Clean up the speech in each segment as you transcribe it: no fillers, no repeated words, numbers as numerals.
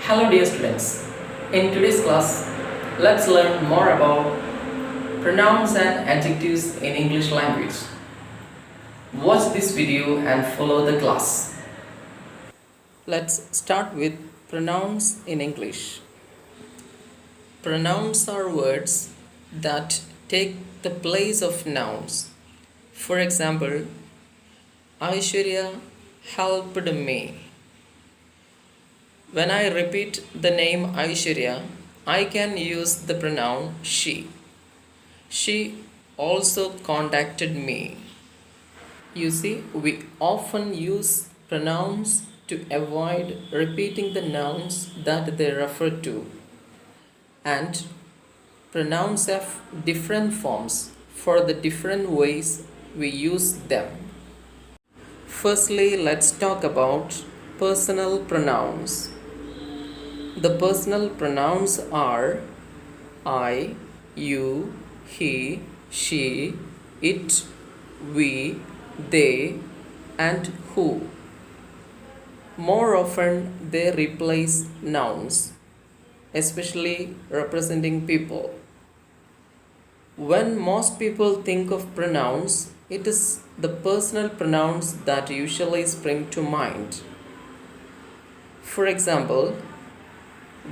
Hello dear students, in today's class, let's learn more about pronouns and adjectives in English language. Watch this video and follow the class. Let's start with pronouns in English. Pronouns are words that take the place of nouns. For example, Aishwarya helped me. When I repeat the name Aishwarya, I can use the pronoun she. She also contacted me. You see, we often use pronouns to avoid repeating the nouns that they refer to. And pronouns have different forms for the different ways we use them. Firstly, let's talk about personal pronouns. The personal pronouns are I, you, he, she, it, we, they, and who. More often, they replace nouns, especially representing people. When most people think of pronouns, it is the personal pronouns that usually spring to mind. For example,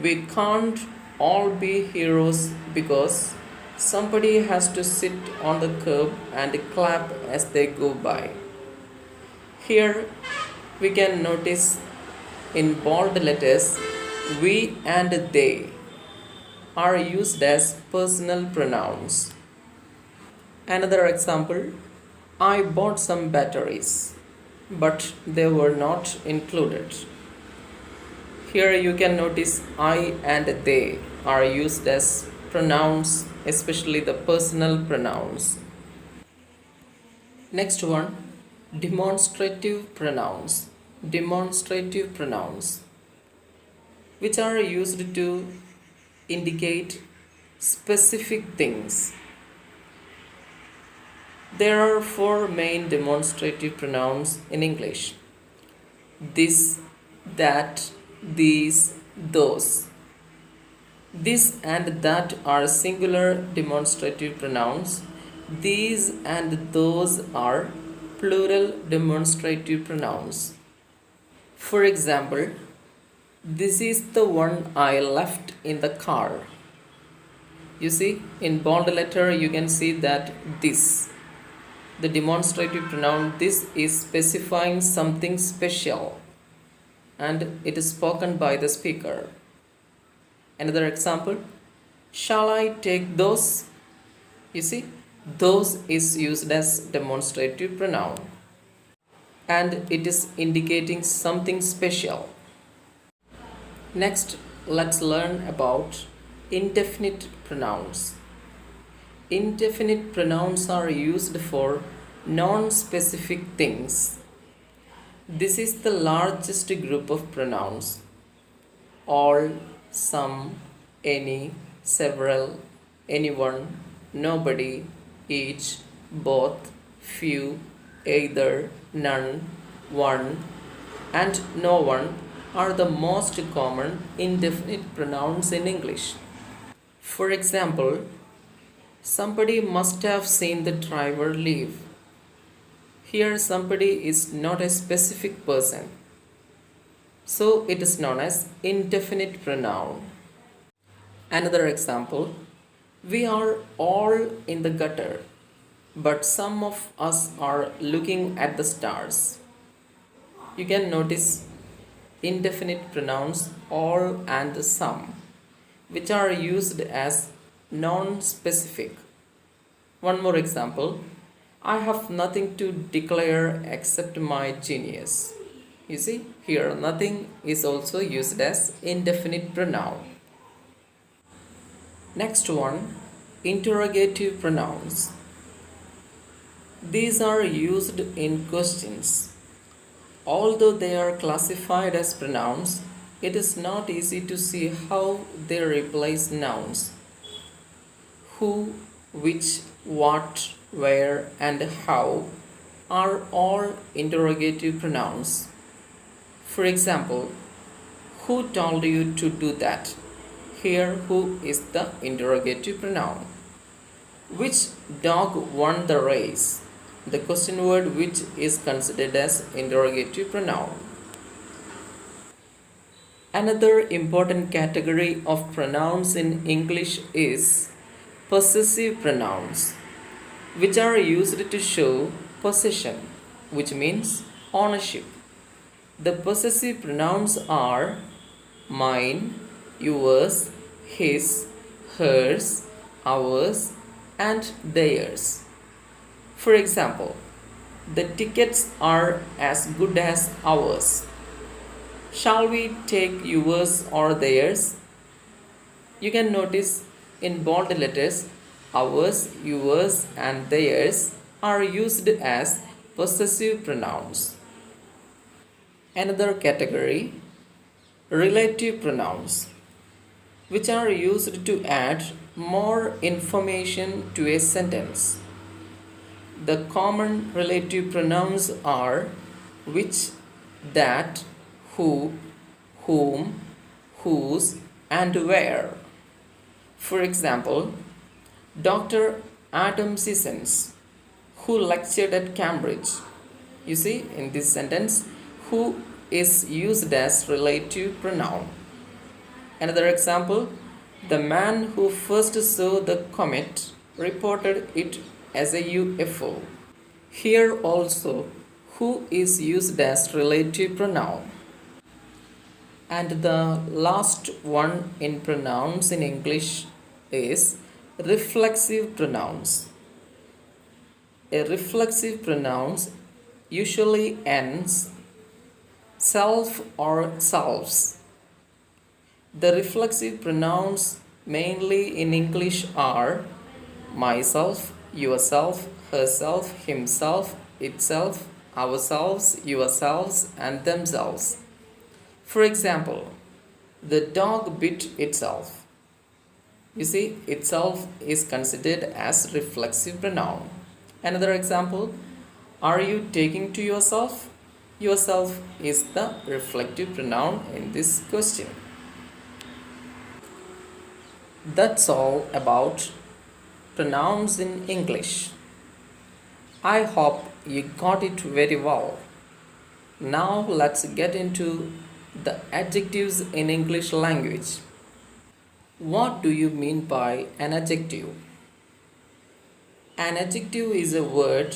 we can't all be heroes because somebody has to sit on the curb and clap as they go by. Here we can notice in bold letters we and they are used as personal pronouns. Another example, I bought some batteries, but they were not included. Here you can notice I and they are used as pronouns, especially the personal pronouns. Next one, demonstrative pronouns. Demonstrative pronouns, which are used to indicate specific things. There are four main demonstrative pronouns in English: this, that, these, those. This and that are singular demonstrative pronouns. These and those are plural demonstrative pronouns. For example, this is the one I left in the car. You see, in bold letter you can see that this. The demonstrative pronoun this is specifying something special, and it is spoken by the speaker. Another example, shall I take those? You see, those is used as demonstrative pronoun, and it is indicating something special. Next, let's learn about indefinite pronouns. Indefinite pronouns are used for non-specific things. This is the largest group of pronouns. All, some, any, several, anyone, nobody, each, both, few, either, none, one, and no one are the most common indefinite pronouns in English. For example, somebody must have seen the driver leave. Here somebody is not a specific person, so it is known as indefinite pronoun. Another example, we are all in the gutter, but some of us are looking at the stars. You can notice indefinite pronouns all and some, which are used as non-specific. One more example, I have nothing to declare except my genius. You see, here nothing is also used as indefinite pronoun. Next one, interrogative pronouns. These are used in questions. Although they are classified as pronouns, it is not easy to see how they replace nouns. Who, which, what, where, and how are all interrogative pronouns. For example, Who told you to do that? Here, who is the interrogative pronoun. Which dog won the race? The question word which is considered as interrogative pronoun. Another important category of pronouns in English is possessive pronouns, which are used to show possession, which means ownership. The possessive pronouns are mine, yours, his, hers, ours, and theirs. For example, the tickets are as good as ours. Shall we take yours or theirs? You can notice in bold letters, ours, yours, and theirs are used as possessive pronouns. Another category, relative pronouns, which are used to add more information to a sentence. The common relative pronouns are which, that, who, whom, whose, and where. For example, Dr. Adam Sissons, who lectured at Cambridge. You see, in this sentence, who is used as relative pronoun. Another example, the man who first saw the comet reported it as a UFO. Here also, who is used as relative pronoun. And the last one in pronouns in English is reflexive pronouns. A reflexive pronoun usually ends self or selves. The reflexive pronouns mainly in English are myself, yourself, herself, himself, itself, ourselves, yourselves, and themselves. For example, the dog bit itself. You see, itself is considered as reflexive pronoun. Another example, are you taking to yourself? Yourself is the reflective pronoun in this question. That's all about pronouns in English. I hope you got it very well. Now let's get into the adjectives in English language. What do you mean by an adjective? An adjective is a word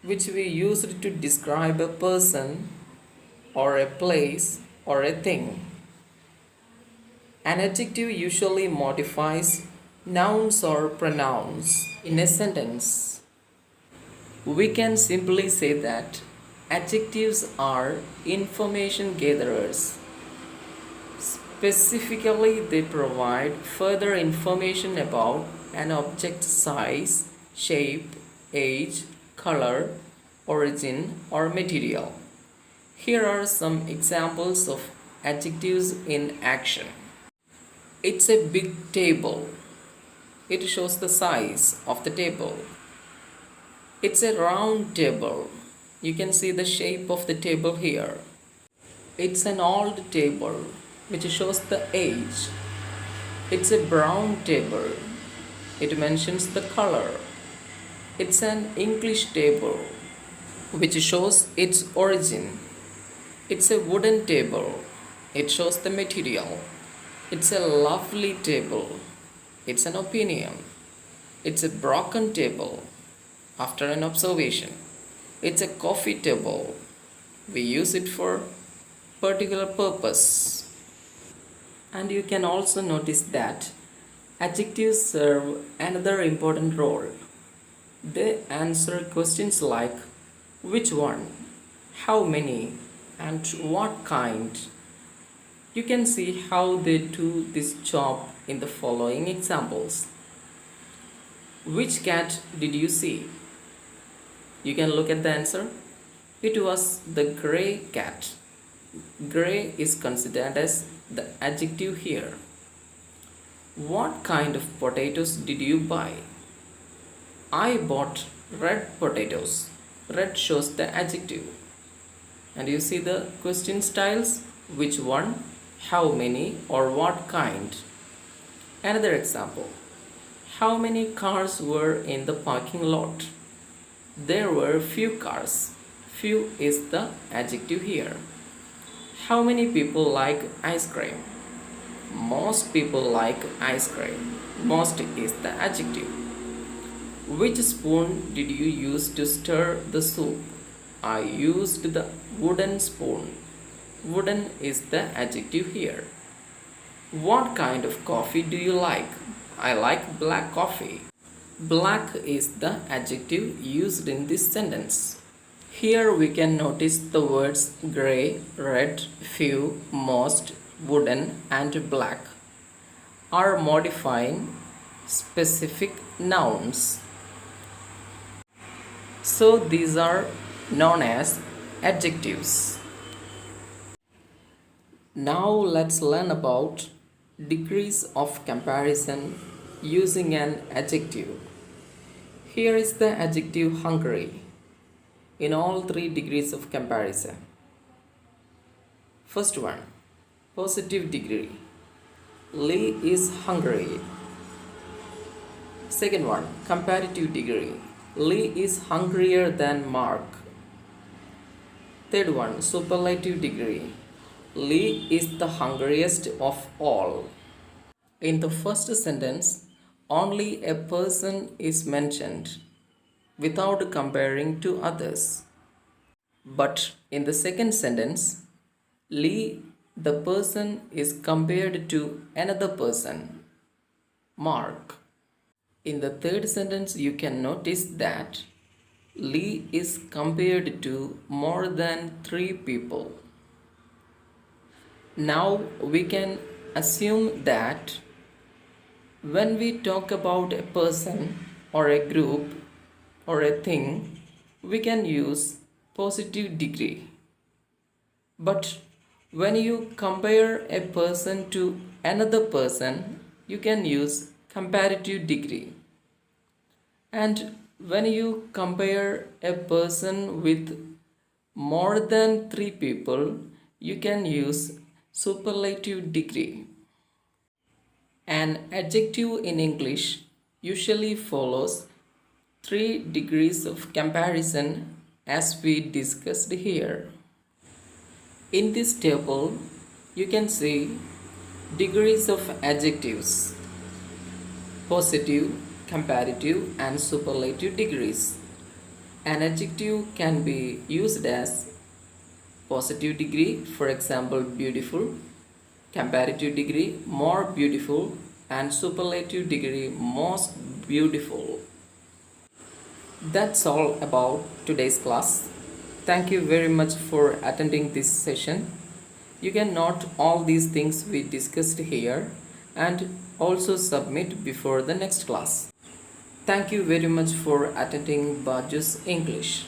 which we use to describe a person or a place or a thing. An adjective usually modifies nouns or pronouns in a sentence. We can simply say that adjectives are information gatherers. Specifically, they provide further information about an object's size, shape, age, color, origin, or material. Here are some examples of adjectives in action. It's a big table. It shows the size of the table. It's a round table. You can see the shape of the table here. It's an old table, which shows the age. It's a brown table. It mentions the color. It's an English table, which shows its origin. It's a wooden table. It shows the material. It's a lovely table. It's an opinion. It's a broken table. After an observation. It's a coffee table. We use it for particular purpose. And you can also notice that adjectives serve another important role. They answer questions like which one, how many, and what kind. You can see how they do this job in the following examples. Which cat did you see? You can look at the answer. It was the grey cat. Grey is considered as the adjective here. What kind of potatoes did you buy? I bought red potatoes. Red shows the adjective. And you see the question styles. which one, how many, or what kind. Another example. How many cars were in the parking lot? There were few cars. Few is the adjective here. How many people like ice cream? Most people like ice cream. Most is the adjective. Which spoon did you use to stir the soup? I used the wooden spoon. Wooden is the adjective here. What kind of coffee do you like? I like black coffee. Black is the adjective used in this sentence. Here we can notice the words grey, red, few, most, wooden and black are modifying specific nouns. So these are known as adjectives. Now let's learn about degrees of comparison using an adjective. Here is the adjective hungry in all three degrees of comparison. First one, positive degree. Lee is hungry. Second one, comparative degree. Lee is hungrier than Mark. Third one, superlative degree. Lee is the hungriest of all. In the first sentence, only a person is mentioned without comparing to others. But in the second sentence, Lee, the person, is compared to another person, Mark. In the third sentence, you can notice that Lee is compared to more than 3 people. Now we can assume that when we talk about a person or a group or a thing, we can use positive degree. But when you compare a person to another person, you can use comparative degree. And when you compare a person with more than 3 people, you can use superlative degree. An adjective in English usually follows 3 degrees of comparison as we discussed here. In this table, you can see degrees of adjectives: positive, comparative and superlative degrees. An adjective can be used as positive degree, for example, beautiful; comparative degree, more beautiful; and superlative degree, most beautiful. That's all about today's class. Thank you very much for attending this session. You can note all these things we discussed here and also submit before the next class. Thank you very much for attending BAJUZ English.